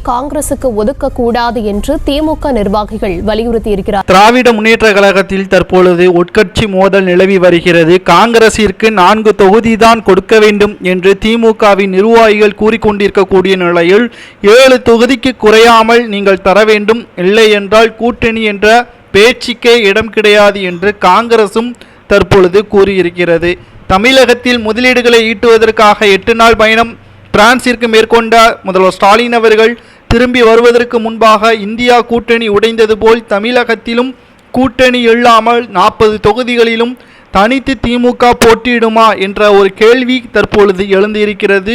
காங்கிரசுக்கு ஒதுக்கக்கூடாது என்று திமுக நிர்வாகிகள் வலியுறுத்தியிருக்கிறார். திராவிட முன்னேற்ற கழகத்தில் தற்பொழுது உட்கட்சி மோதல் நிலவி வருகிறது. காங்கிரசிற்கு 4 தொகுதிதான் கொடுக்க வேண்டும் என்று திமுகவின் நிர்வாகிகள் கூறிக்கொண்டிருக்கக்கூடிய நிலையில் 7 தொகுதிக்கு குறையாமல் நீங்கள் தர வேண்டும், இல்லை என்றால் கூட்டணி என்ற பேச்சுக்கே இடம் கிடையாது என்று காங்கிரசும் தற்பொழுது கூறியிருக்கிறது. தமிழகத்தில் முதலீடுகளை ஈட்டுவதற்காக 8 நாள் பயணம் பிரான்சிற்கு மேற்கொண்ட முதல்வர் ஸ்டாலின் அவர்கள் திரும்பி வருவதற்கு முன்பாக இந்தியா கூட்டணி உடைந்தது போல் தமிழகத்திலும் கூட்டணி இல்லாமல் 40 தொகுதிகளிலும் தனித்து திமுக போட்டியிடுமா என்ற ஒரு கேள்வி தற்பொழுது எழுந்திருக்கிறது.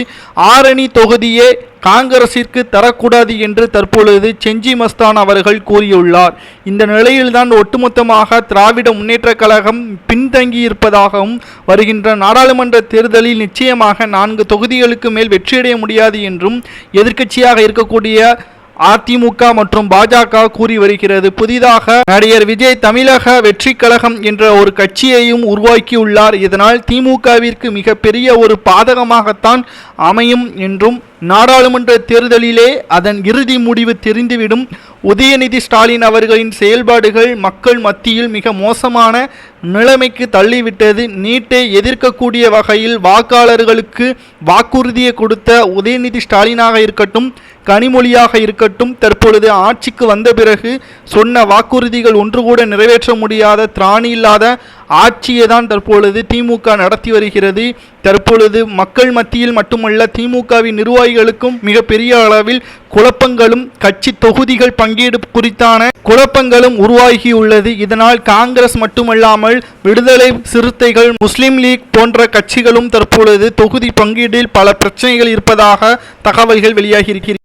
ஆரணி தொகுதியே காங்கிரசிற்கு தரக்கூடாது என்று தற்பொழுது செஞ்சி மஸ்தான் அவர்கள் கூறியுள்ளார். இந்த நிலையில்தான் ஒட்டுமொத்தமாக திராவிட முன்னேற்ற கழகம் பின்தங்கியிருப்பதாகவும் வருகின்ற நாடாளுமன்ற தேர்தலில் நிச்சயமாக 4 தொகுதிகளுக்கு மேல் வெற்றியடைய முடியாது என்றும் எதிர்க்கட்சியாக இருக்கக்கூடிய அதிமுக மற்றும் பாஜக கூறி வருகிறது. புதிதாக நடிகர் விஜய் தமிழக வெற்றி கழகம் என்ற ஒரு கட்சியையும் உருவாக்கியுள்ளார். இதனால் திமுகவிற்கு மிகப்பெரிய ஒரு பாதகமாகத்தான் அமையும் என்றும் நாடாளுமன்ற தேர்தலிலே அதன் இறுதி முடிவு தெரிந்துவிடும். உதயநிதி ஸ்டாலின் அவர்களின் செயல்பாடுகள் மக்கள் மத்தியில் மிக மோசமான நிலைமைக்கு தள்ளிவிட்டது. நீட்டை எதிர்க்கக்கூடிய வகையில் வாக்காளர்களுக்கு வாக்குறுதியை கொடுத்த உதயநிதி ஸ்டாலினாக இருக்கட்டும், கனிமொழியாக இருக்கட்டும், தற்பொழுது ஆட்சிக்கு வந்த பிறகு சொன்ன வாக்குறுதிகள் ஒன்று கூட நிறைவேற்ற முடியாத திராணி இல்லாத ஆட்சியை தான் தற்பொழுது திமுக நடத்தி வருகிறது. தற்பொழுது மக்கள் மத்தியில் மட்டுமல்ல, திமுகவின் நிர்வாகிகளுக்கும் மிகப்பெரிய அளவில் குழப்பங்களும் கட்சி தொகுதிகள் பங்கீடு குறித்தான குழப்பங்களும் உருவாகியுள்ளது. இதனால் காங்கிரஸ் மட்டுமல்லாமல் விடுதலை சிறுத்தைகள், முஸ்லிம் லீக் போன்ற கட்சிகளும் தற்பொழுது தொகுதி பங்கீட்டில் பல பிரச்சனைகள் இருப்பதாக தகவல்கள் வெளியாகி இருக்கிறது.